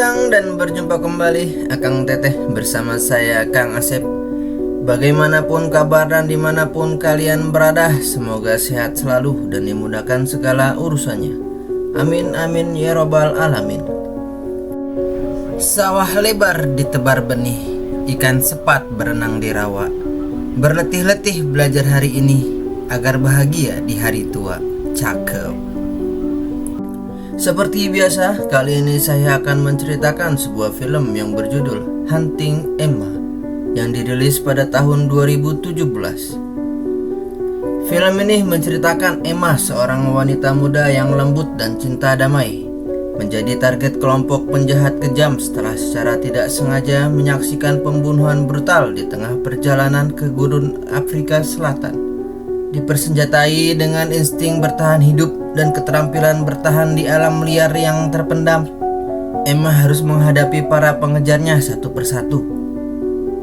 datang dan berjumpa kembali Akang Teteh bersama saya Kang Asep. Bagaimanapun kabar dan dimanapun kalian berada, semoga sehat selalu dan dimudahkan segala urusannya. Amin amin ya robbal alamin. Sawah lebar ditebar benih, ikan sepat berenang di rawa. Berletih-letih belajar hari ini agar bahagia di hari tua. Cakep. Seperti biasa, kali ini saya akan menceritakan sebuah film yang berjudul Hunting Emma yang dirilis pada tahun 2017. Film ini menceritakan Emma, seorang wanita muda yang lembut dan cinta damai, menjadi target kelompok penjahat kejam setelah secara tidak sengaja menyaksikan pembunuhan brutal di tengah perjalanan ke gurun Afrika Selatan. Dipersenjatai dengan insting bertahan hidup dan keterampilan bertahan di alam liar yang terpendam, Emma harus menghadapi para pengejarnya satu persatu.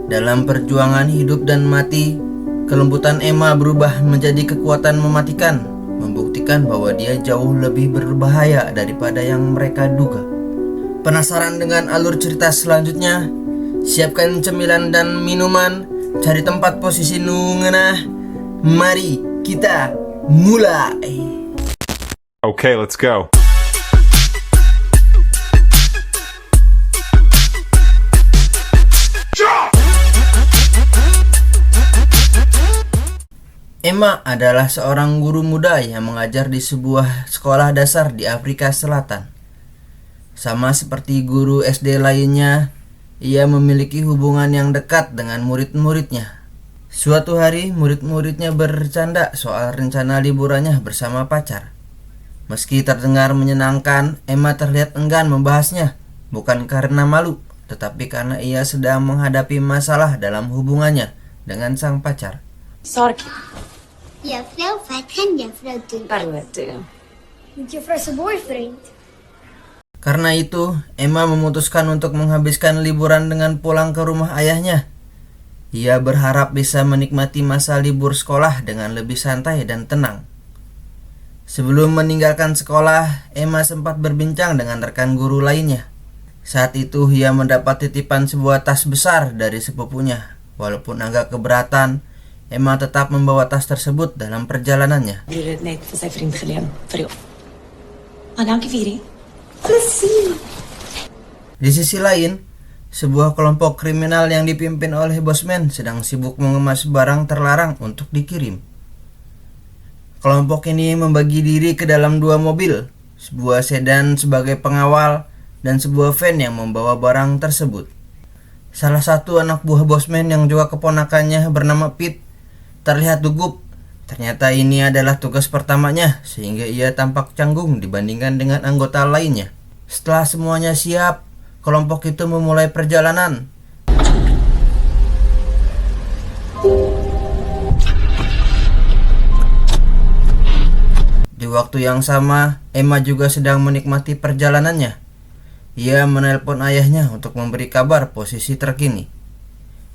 Dalam perjuangan hidup dan mati, kelembutan Emma berubah menjadi kekuatan mematikan, membuktikan bahwa dia jauh lebih berbahaya daripada yang mereka duga. Penasaran dengan alur cerita selanjutnya? Siapkan cemilan dan minuman, cari tempat posisi nungenah. Mari kita mulai. Okay, let's go. Emma adalah seorang guru muda yang mengajar di sebuah sekolah dasar di Afrika Selatan. Sama seperti guru SD lainnya, ia memiliki hubungan yang dekat dengan murid-muridnya. Suatu hari, murid-muridnya bercanda soal rencana liburannya bersama pacar. Meski terdengar menyenangkan, Emma terlihat enggan membahasnya, bukan karena malu, tetapi karena ia sedang menghadapi masalah dalam hubungannya dengan sang pacar. Sorry. Ja, vrouw, vad hände, vrouw du? Bara vet du. Inte vrouw zijn boyfriend. Karena itu, Emma memutuskan untuk menghabiskan liburan dengan pulang ke rumah ayahnya. Ia berharap bisa menikmati masa libur sekolah dengan lebih santai dan tenang. Sebelum meninggalkan sekolah, Emma sempat berbincang dengan rekan guru lainnya. Saat itu ia mendapat titipan sebuah tas besar dari sepupunya. Walaupun agak keberatan, Emma tetap membawa tas tersebut dalam perjalanannya. Blir det nej för sig för inte Helene? För jag. Dank je, Viri. Di sisi lain, sebuah kelompok kriminal yang dipimpin oleh Bosman sedang sibuk mengemas barang terlarang untuk dikirim. Kelompok ini membagi diri ke dalam dua mobil, sebuah sedan sebagai pengawal dan sebuah van yang membawa barang tersebut. Salah satu anak buah Bosman yang juga keponakannya bernama Pete terlihat gugup. Ternyata ini adalah tugas pertamanya, sehingga ia tampak canggung dibandingkan dengan anggota lainnya. Setelah semuanya siap, kelompok itu memulai perjalanan. Di waktu yang sama, Emma juga sedang menikmati perjalanannya. Ia menelpon ayahnya untuk memberi kabar posisi terkini.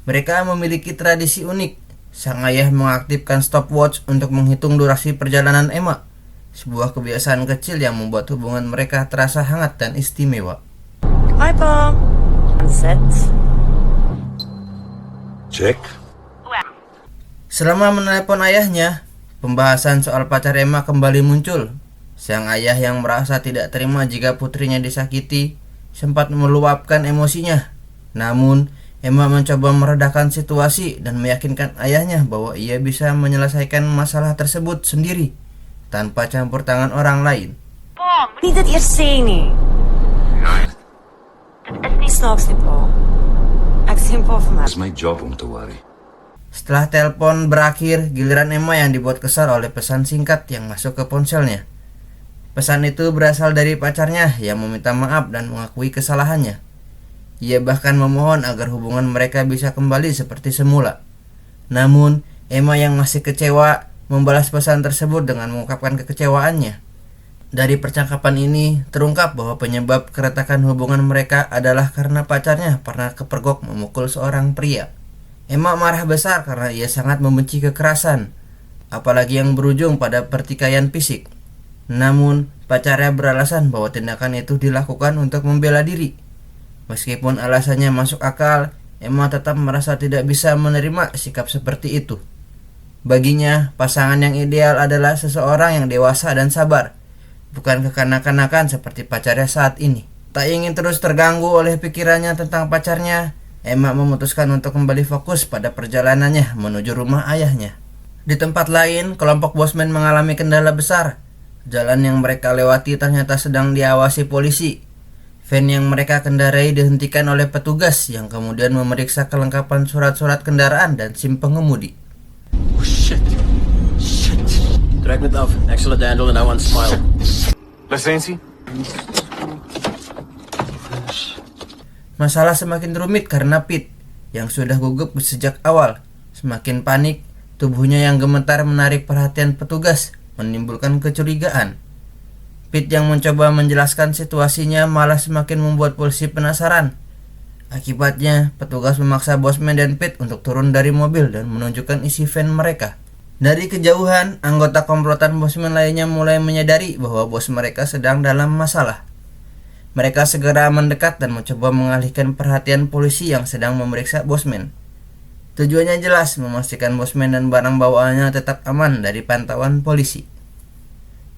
Mereka memiliki tradisi unik. Sang ayah mengaktifkan stopwatch untuk menghitung durasi perjalanan Emma. Sebuah kebiasaan kecil yang membuat hubungan mereka terasa hangat dan istimewa. Hi, Pa. Set. Check. Selama menelepon ayahnya, pembahasan soal pacar Emma kembali muncul. Sang ayah yang merasa tidak terima jika putrinya disakiti sempat meluapkan emosinya. Namun, Emma mencoba meredakan situasi dan meyakinkan ayahnya bahwa ia bisa menyelesaikan masalah tersebut sendiri tanpa campur tangan orang lain. Pa, niet dat eerst zeggen nie. Het is niet snaaks nie, Pa. Ek sien Pa vir my. It's my job om te worry. Setelah telepon berakhir, giliran Emma yang dibuat kesal oleh pesan singkat yang masuk ke ponselnya. Pesan itu berasal dari pacarnya yang meminta maaf dan mengakui kesalahannya. Ia bahkan memohon agar hubungan mereka bisa kembali seperti semula. Namun, Emma yang masih kecewa membalas pesan tersebut dengan mengungkapkan kekecewaannya. Dari percakapan ini, terungkap bahwa penyebab keretakan hubungan mereka adalah karena pacarnya pernah kepergok memukul seorang pria. Emma marah besar karena ia sangat membenci kekerasan, apalagi yang berujung pada pertikaian fisik. Namun, pacarnya beralasan bahwa tindakan itu dilakukan untuk membela diri. Meskipun alasannya masuk akal, Emma tetap merasa tidak bisa menerima sikap seperti itu. Baginya, pasangan yang ideal adalah seseorang yang dewasa dan sabar, bukan kekanak-kanakan seperti pacarnya saat ini. Tak ingin terus terganggu oleh pikirannya tentang pacarnya, Emma memutuskan untuk kembali fokus pada perjalanannya menuju rumah ayahnya. Di tempat lain, kelompok Bosman mengalami kendala besar. Jalan yang mereka lewati ternyata sedang diawasi polisi. Van yang mereka kendarai dihentikan oleh petugas yang kemudian memeriksa kelengkapan surat-surat kendaraan dan SIM pengemudi. Oh, shit. Direct met af. Excellent handle and I want smile. Licentie? Masalah semakin rumit karena Pete, yang sudah gugup sejak awal, semakin panik. Tubuhnya yang gemetar menarik perhatian petugas, menimbulkan kecurigaan. Pete yang mencoba menjelaskan situasinya malah semakin membuat polisi penasaran. Akibatnya, petugas memaksa Bosman dan Pete untuk turun dari mobil dan menunjukkan isi van mereka. Dari kejauhan, anggota komplotan Bosman lainnya mulai menyadari bahwa bos mereka sedang dalam masalah. Mereka segera mendekat dan mencoba mengalihkan perhatian polisi yang sedang memeriksa Bosman. Tujuannya jelas, memastikan Bosman dan barang bawaannya tetap aman dari pantauan polisi.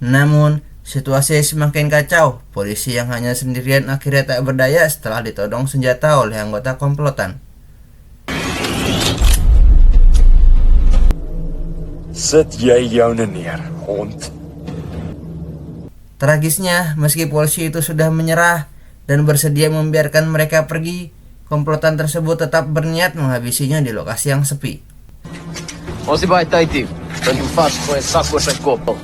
Namun, situasi semakin kacau. Polisi yang hanya sendirian akhirnya tak berdaya setelah ditodong senjata oleh anggota komplotan. Zet jy joune neer, hond. Tragisnya, meski polisi itu sudah menyerah dan bersedia membiarkan mereka pergi, komplotan tersebut tetap berniat menghabisinya di lokasi yang sepi. Ons die baie tyd hier. Dan jy vasgooi en sak oor sy kop.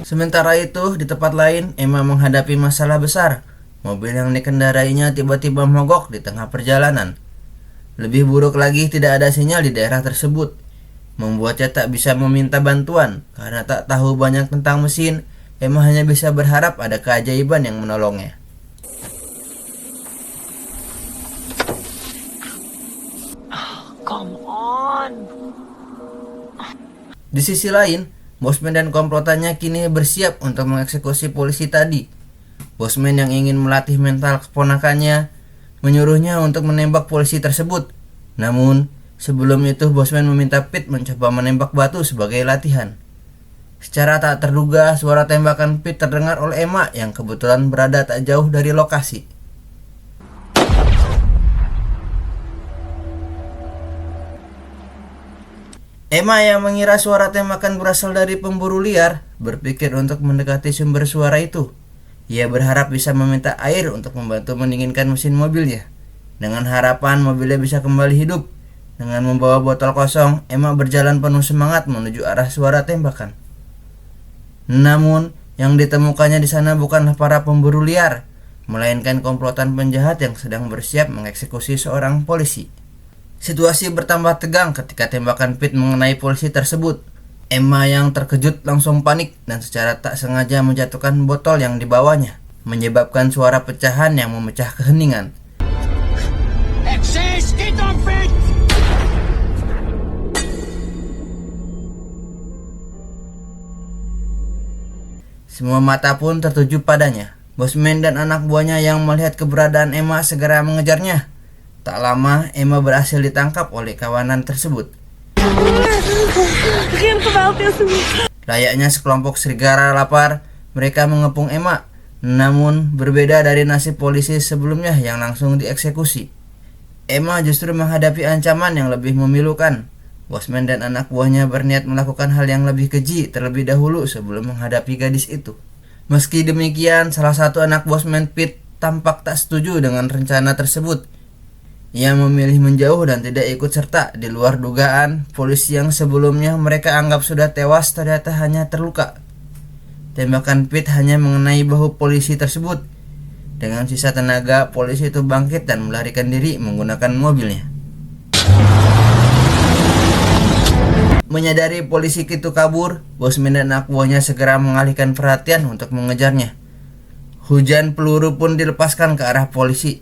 Sementara itu, di tempat lain, Emma menghadapi masalah besar. Mobil yang dikendarainya tiba-tiba mogok di tengah perjalanan. Lebih buruk lagi, tidak ada sinyal di daerah tersebut, membuatnya tak bisa meminta bantuan. Karena tak tahu banyak tentang mesin, Emma hanya bisa berharap ada keajaiban yang menolongnya. Come on. Di sisi lain, Bosman dan komplotannya kini bersiap untuk mengeksekusi polisi tadi. Bosman yang ingin melatih mental keponakannya menyuruhnya untuk menembak polisi tersebut. Namun, sebelum itu Bosman meminta Pete mencoba menembak batu sebagai latihan. Secara tak terduga, suara tembakan Pete terdengar oleh Emma yang kebetulan berada tak jauh dari lokasi. Emma yang mengira suara tembakan berasal dari pemburu liar, berpikir untuk mendekati sumber suara itu. Ia berharap bisa meminta air untuk membantu mendinginkan mesin mobilnya. Dengan harapan mobilnya bisa kembali hidup. Dengan membawa botol kosong, Emma berjalan penuh semangat menuju arah suara tembakan. Namun, yang ditemukannya di sana bukanlah para pemburu liar, melainkan komplotan penjahat yang sedang bersiap mengeksekusi seorang polisi. Situasi bertambah tegang ketika tembakan Pete mengenai polisi tersebut. Emma yang terkejut langsung panik dan secara tak sengaja menjatuhkan botol yang dibawanya, menyebabkan suara pecahan yang memecah keheningan. Semua mata pun tertuju padanya. Bosman dan anak buahnya yang melihat keberadaan Emma segera mengejarnya. Tak lama, Emma berhasil ditangkap oleh kawanan tersebut. Layaknya sekelompok serigala lapar, mereka mengepung Emma. Namun, berbeda dari nasib polisi sebelumnya yang langsung dieksekusi. Emma justru menghadapi ancaman yang lebih memilukan. Bosman dan anak buahnya berniat melakukan hal yang lebih keji terlebih dahulu sebelum menghadapi gadis itu. Meski demikian, salah satu anak Bosman, Pete, tampak tak setuju dengan rencana tersebut. Ia memilih menjauh dan tidak ikut serta. Di luar dugaan, polisi yang sebelumnya mereka anggap sudah tewas ternyata hanya terluka. Tembakan Pete hanya mengenai bahu polisi tersebut. Dengan sisa tenaga, polisi itu bangkit dan melarikan diri menggunakan mobilnya. Menyadari polisi itu kabur, Bosman dan anak buahnya segera mengalihkan perhatian untuk mengejarnya. Hujan peluru pun dilepaskan ke arah polisi,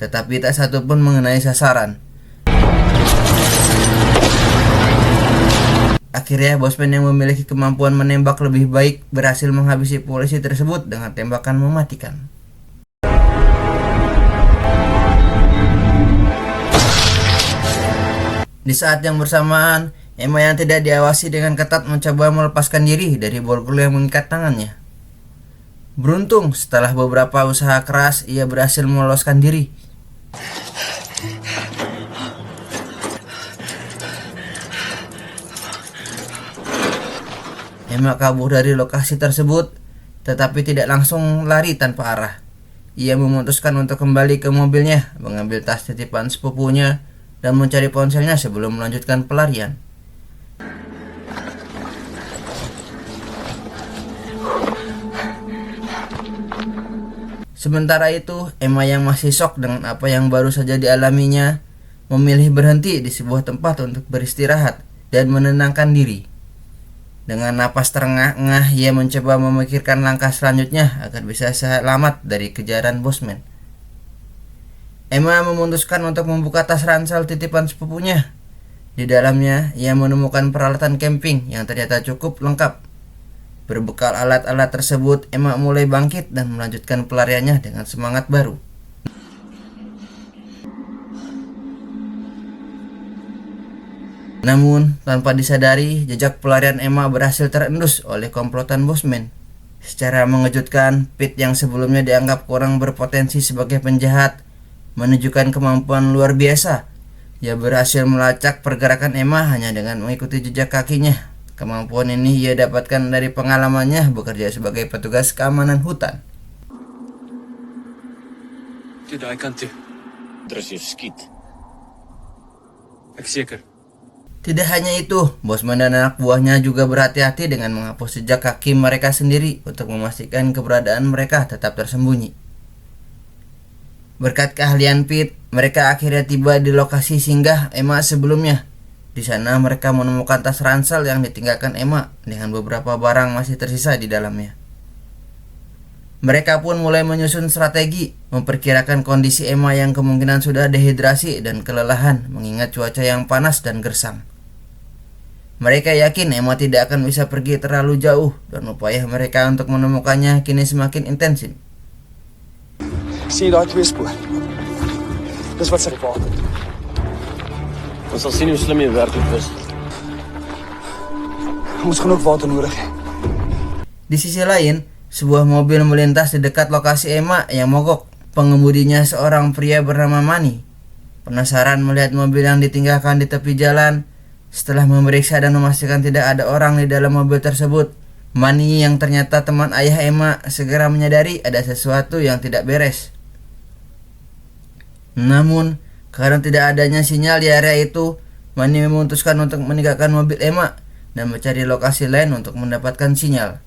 tetapi tak satu pun mengenai sasaran. Akhirnya Bosman yang memiliki kemampuan menembak lebih baik berhasil menghabisi polisi tersebut dengan tembakan mematikan. Di saat yang bersamaan, Emma yang tidak diawasi dengan ketat mencoba melepaskan diri dari borgol yang mengikat tangannya. Beruntung, setelah beberapa usaha keras, ia berhasil meloloskan diri. Emma kabur dari lokasi tersebut, tetapi tidak langsung lari tanpa arah. Ia memutuskan untuk kembali ke mobilnya, mengambil tas titipan sepupunya, dan mencari ponselnya sebelum melanjutkan pelarian. Sementara itu, Emma yang masih shock dengan apa yang baru saja dialaminya, memilih berhenti di sebuah tempat untuk beristirahat dan menenangkan diri. Dengan napas terengah-engah, ia mencoba memikirkan langkah selanjutnya agar bisa selamat dari kejaran Bosman. Emma memutuskan untuk membuka tas ransel titipan sepupunya. Di dalamnya, ia menemukan peralatan camping yang ternyata cukup lengkap. Berbekal alat-alat tersebut, Emma mulai bangkit dan melanjutkan pelariannya dengan semangat baru. Namun, tanpa disadari, jejak pelarian Emma berhasil terendus oleh komplotan Bosman. Secara mengejutkan, Pete yang sebelumnya dianggap kurang berpotensi sebagai penjahat, menunjukkan kemampuan luar biasa. Ia berhasil melacak pergerakan Emma hanya dengan mengikuti jejak kakinya. Kemampuan ini ia dapatkan dari pengalamannya bekerja sebagai petugas keamanan hutan. Daai kant toe. Terus je skiet. Ek seker. Tidak hanya itu, Bosman dan anak buahnya juga berhati-hati dengan menghapus jejak kaki mereka sendiri untuk memastikan keberadaan mereka tetap tersembunyi. Berkat keahlian Pete, mereka akhirnya tiba di lokasi singgah Emma sebelumnya. Di sana mereka menemukan tas ransel yang ditinggalkan Emma dengan beberapa barang masih tersisa di dalamnya. Mereka pun mulai menyusun strategi, memperkirakan kondisi Emma yang kemungkinan sudah dehidrasi dan kelelahan mengingat cuaca yang panas dan gersang. Mereka yakin Emma tidak akan bisa pergi terlalu jauh dan upaya mereka untuk menemukannya kini semakin intensif. Sien jy daai twee spoor? Dis wat sy gevaar het. Ons sal sien hoe slim jy werklik is. Ons gaan ook water nodig hê. Di sisi lain, sebuah mobil melintas di dekat lokasi Emma yang mogok. Pengemudinya seorang pria bernama Manny. Penasaran melihat mobil yang ditinggalkan di tepi jalan, setelah memeriksa dan memastikan tidak ada orang di dalam mobil tersebut, Manny yang ternyata teman ayah Emma segera menyadari ada sesuatu yang tidak beres. Namun, karena tidak adanya sinyal di area itu, Manny memutuskan untuk meninggalkan mobil Emma dan mencari lokasi lain untuk mendapatkan sinyal.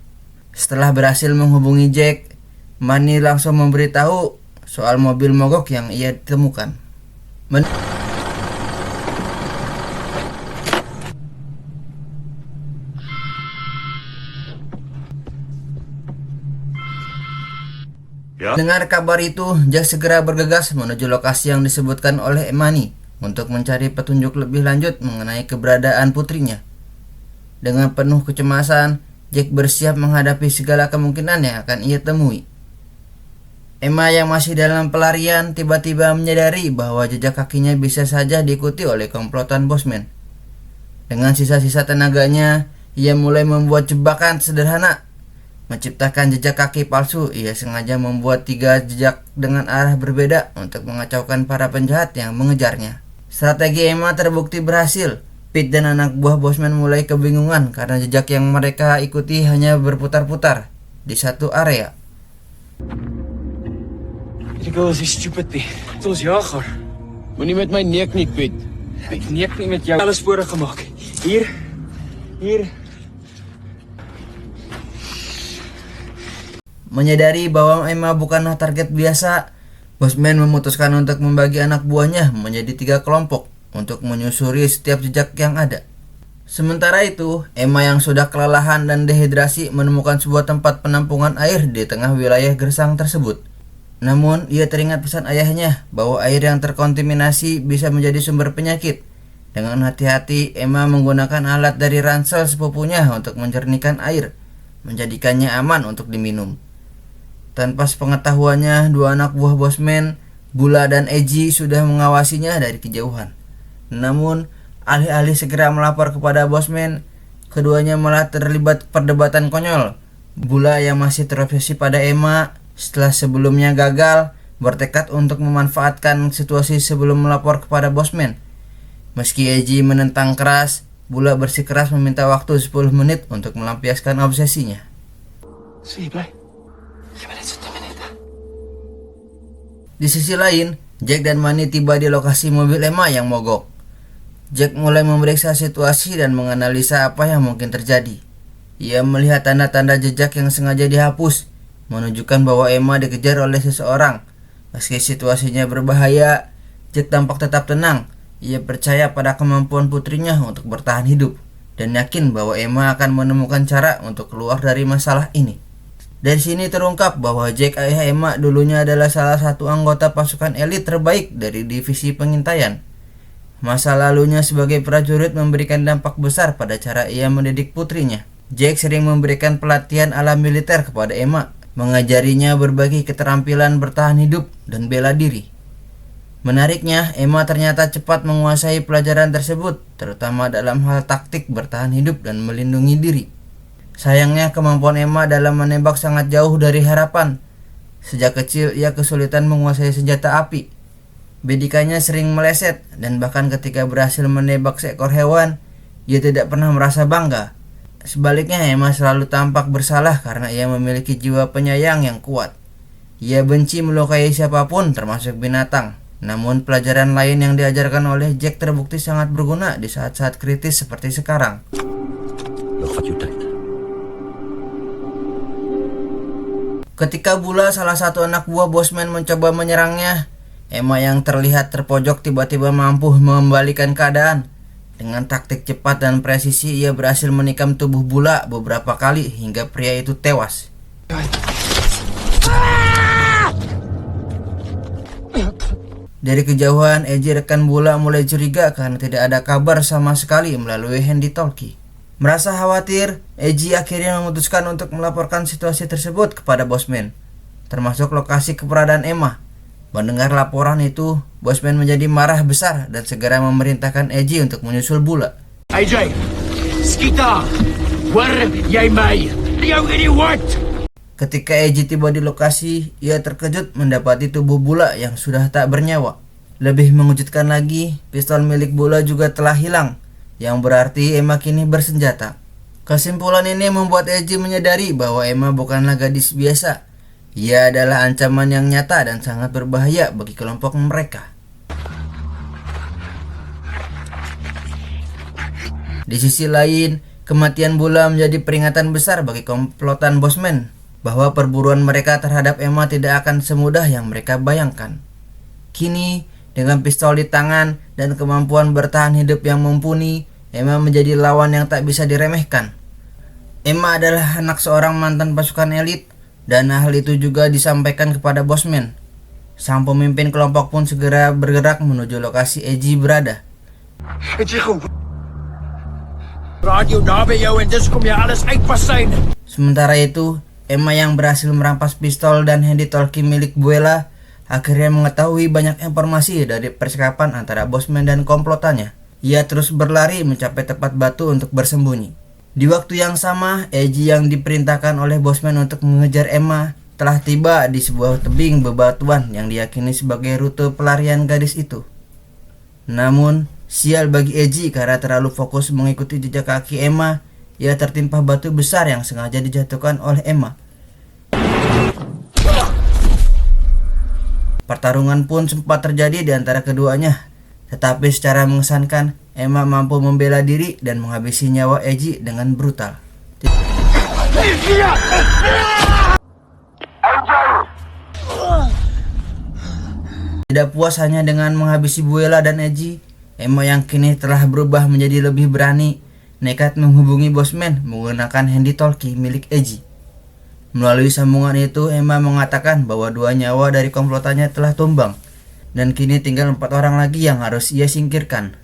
Setelah berhasil menghubungi Jack, Manny langsung memberitahu soal mobil mogok yang ia temukan. Ya? Dengar kabar itu, Jack segera bergegas menuju lokasi yang disebutkan oleh Manny untuk mencari petunjuk lebih lanjut mengenai keberadaan putrinya. Dengan penuh kecemasan, Jack bersiap menghadapi segala kemungkinan yang akan ia temui. Emma yang masih dalam pelarian tiba-tiba menyadari bahwa jejak kakinya bisa saja diikuti oleh komplotan Bosman. Dengan sisa-sisa tenaganya, ia mulai membuat jebakan sederhana. Menciptakan jejak kaki palsu, ia sengaja membuat 3 jejak dengan arah berbeda untuk mengacaukan para penjahat yang mengejarnya. Strategi Emma terbukti berhasil. Pete dan anak buah Bosman mulai kebingungan karena jejak yang mereka ikuti hanya berputar-putar di satu area. Hierdie girl is nie stupid nie. Dit ons jag haar. Moenie met my neek nie, Piet. Ek neek nie met jou. Alle spore gemaak. Hier. Menyadari bahwa Emma bukanlah target biasa, Bosman memutuskan untuk membagi anak buahnya menjadi 3 kelompok untuk menyusuri setiap jejak yang ada. Sementara itu, Emma yang sudah kelelahan dan dehidrasi menemukan sebuah tempat penampungan air di tengah wilayah gersang tersebut. Namun, ia teringat pesan ayahnya bahwa air yang terkontaminasi bisa menjadi sumber penyakit. Dengan hati-hati, Emma menggunakan alat dari ransel sepupunya untuk menjernihkan air, menjadikannya aman untuk diminum. Tanpa sepengetahuannya, 2 anak buah Bosman, Bula dan Eji, sudah mengawasinya dari kejauhan. Namun, Alih-alih segera melapor kepada Bosman, keduanya malah terlibat perdebatan konyol. Bula yang masih terobsesi pada Emma setelah sebelumnya gagal bertekad untuk memanfaatkan situasi sebelum melapor kepada Bosman. Meski Eiji menentang keras, Bula bersikeras meminta waktu 10 menit untuk melampiaskan obsesinya. Di sisi lain, Jack dan Manny tiba di lokasi mobil Emma yang mogok. Jack mulai memeriksa situasi dan menganalisa apa yang mungkin terjadi. Ia melihat tanda-tanda jejak yang sengaja dihapus, menunjukkan bahwa Emma dikejar oleh seseorang. Meski situasinya berbahaya, Jack tampak tetap tenang. Ia percaya pada kemampuan putrinya untuk bertahan hidup dan yakin bahwa Emma akan menemukan cara untuk keluar dari masalah ini. Dari sini terungkap bahwa Jack ayah Emma dulunya adalah salah satu anggota pasukan elit terbaik dari divisi pengintaian. Masa lalunya sebagai prajurit memberikan dampak besar pada cara ia mendidik putrinya. Jack sering memberikan pelatihan ala militer kepada Emma, mengajarinya berbagai keterampilan bertahan hidup dan bela diri. Menariknya, Emma ternyata cepat menguasai pelajaran tersebut, terutama dalam hal taktik bertahan hidup dan melindungi diri. Sayangnya, kemampuan Emma dalam menembak sangat jauh dari harapan. Sejak kecil, ia kesulitan menguasai senjata api. Bidikannya sering meleset, dan bahkan ketika berhasil menembak seekor hewan, ia tidak pernah merasa bangga. Sebaliknya, Emma selalu tampak bersalah karena ia memiliki jiwa penyayang yang kuat. Ia benci melukai siapapun, termasuk binatang. Namun pelajaran lain yang diajarkan oleh Jack terbukti sangat berguna di saat-saat kritis seperti sekarang. Ketika Bula, salah satu anak buah Bosman, mencoba menyerangnya, Emma yang terlihat terpojok tiba-tiba mampu mengembalikan keadaan. Dengan taktik cepat dan presisi, ia berhasil menikam tubuh Bula beberapa kali hingga pria itu tewas. Dari kejauhan, Eiji rekan Bula mulai curiga karena tidak ada kabar sama sekali melalui handy-talkie. Merasa khawatir, Eiji akhirnya memutuskan untuk melaporkan situasi tersebut kepada Bosman, termasuk lokasi keberadaan Emma. Mendengar laporan itu, Bosman menjadi marah besar dan segera memerintahkan Eiji untuk menyusul Bula. AJ, Skita, where yai mai? Liao ini what? Ketika Eiji tiba di lokasi, ia terkejut mendapati tubuh Bula yang sudah tak bernyawa. Lebih mengejutkan lagi, pistol milik Bula juga telah hilang, yang berarti Emma kini bersenjata. Kesimpulan ini membuat Eiji menyadari bahwa Emma bukanlah gadis biasa. Ia adalah ancaman yang nyata dan sangat berbahaya bagi kelompok mereka. Di sisi lain, kematian Bula menjadi peringatan besar bagi komplotan Bosman, bahwa perburuan mereka terhadap Emma tidak akan semudah yang mereka bayangkan. Kini, dengan pistol di tangan dan kemampuan bertahan hidup yang mumpuni, Emma menjadi lawan yang tak bisa diremehkan. Emma adalah anak seorang mantan pasukan elit, dan hal itu juga disampaikan kepada Bosman. Sang pemimpin kelompok pun segera bergerak menuju lokasi Eiji berada. Sementara itu, Emma yang berhasil merampas pistol dan handy-talkie milik Buela akhirnya mengetahui banyak informasi dari percakapan antara Bosman dan komplotannya. Ia terus berlari mencapai tempat batu untuk bersembunyi. Di waktu yang sama, Eiji yang diperintahkan oleh Bosman untuk mengejar Emma telah tiba di sebuah tebing bebatuan yang diyakini sebagai rute pelarian gadis itu. Namun, sial bagi Eiji karena terlalu fokus mengikuti jejak kaki Emma, ia tertimpa batu besar yang sengaja dijatuhkan oleh Emma. Pertarungan pun sempat terjadi di antara keduanya, tetapi secara mengesankan, Emma mampu membela diri dan menghabisi nyawa Eiji dengan brutal. Tidak puas hanya dengan menghabisi Buela dan Eiji, Emma yang kini telah berubah menjadi lebih berani, nekat menghubungi Bosman menggunakan handy-talkie milik Eiji. Melalui sambungan itu, Emma mengatakan bahwa 2 nyawa dari komplotannya telah tumbang, dan kini tinggal 4 orang lagi yang harus ia singkirkan.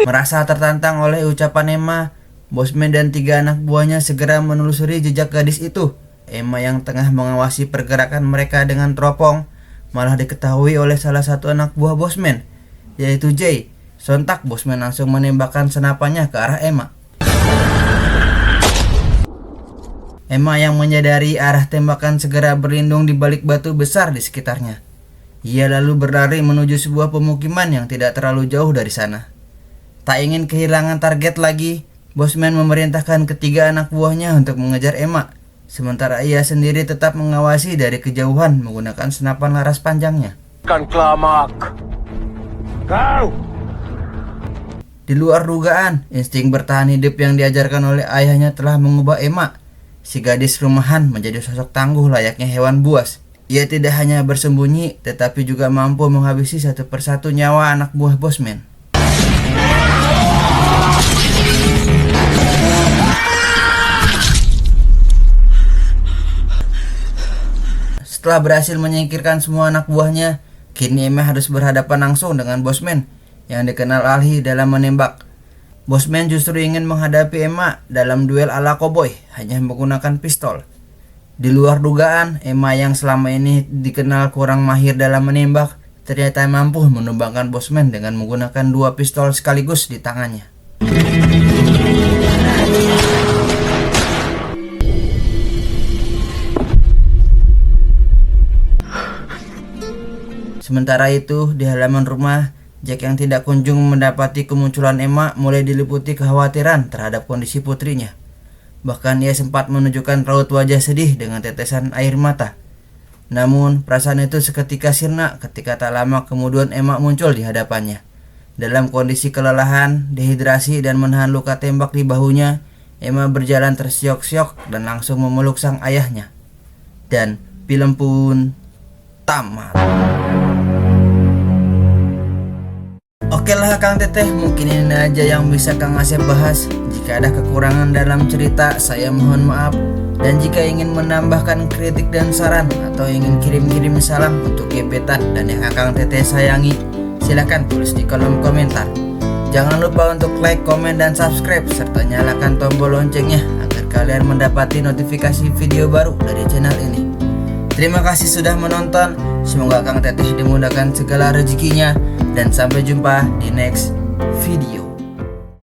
Merasa tertantang oleh ucapan Emma, Bosman dan 3 anak buahnya segera menelusuri jejak gadis itu. Emma yang tengah mengawasi pergerakan mereka dengan teropong malah diketahui oleh salah satu anak buah Bosman, yaitu Jay. Sontak Bosman langsung menembakkan senapannya ke arah Emma. Emma yang menyadari arah tembakan segera berlindung di balik batu besar di sekitarnya. Ia lalu berlari menuju sebuah pemukiman yang tidak terlalu jauh dari sana. Tak ingin kehilangan target lagi, Bosman memerintahkan ketiga anak buahnya untuk mengejar Emma, sementara ia sendiri tetap mengawasi dari kejauhan menggunakan senapan laras panjangnya. Kan klamak. Kau! Di luar dugaan, insting bertahan hidup yang diajarkan oleh ayahnya telah mengubah Emma, si gadis rumahan, menjadi sosok tangguh layaknya hewan buas. Ia tidak hanya bersembunyi, tetapi juga mampu menghabisi satu persatu nyawa anak buah Bosman. Setelah berhasil menyingkirkan semua anak buahnya, kini Emma harus berhadapan langsung dengan Bosman yang dikenal ahli dalam menembak. Bosman justru ingin menghadapi Emma dalam duel ala koboi hanya menggunakan pistol. Di luar dugaan, Emma yang selama ini dikenal kurang mahir dalam menembak ternyata mampu menumbangkan Bosman dengan menggunakan 2 pistol sekaligus di tangannya. Sementara itu, di halaman rumah, Jack yang tidak kunjung mendapati kemunculan Emma mulai diliputi kekhawatiran terhadap kondisi putrinya. Bahkan ia sempat menunjukkan raut wajah sedih dengan tetesan air mata. Namun, perasaan itu seketika sirna ketika tak lama kemudian Emma muncul di hadapannya. Dalam kondisi kelelahan, dehidrasi, dan menahan luka tembak di bahunya, Emma berjalan tersiok-siok dan langsung memeluk sang ayahnya. Dan film pun tamat. Oke lah Kang Teteh, mungkin ini aja yang bisa Kang Asep bahas. Jika ada kekurangan dalam cerita, saya mohon maaf. Dan jika ingin menambahkan kritik dan saran atau ingin kirim-kirim salam untuk gebetan dan yang Kang Teteh sayangi, silahkan tulis di kolom komentar. Jangan lupa untuk like, komen, dan subscribe serta nyalakan tombol loncengnya agar kalian mendapati notifikasi video baru dari channel ini. Terima kasih sudah menonton. Semoga Kang Teteh dimudahkan segala rezekinya. Dan sampai jumpa di next video.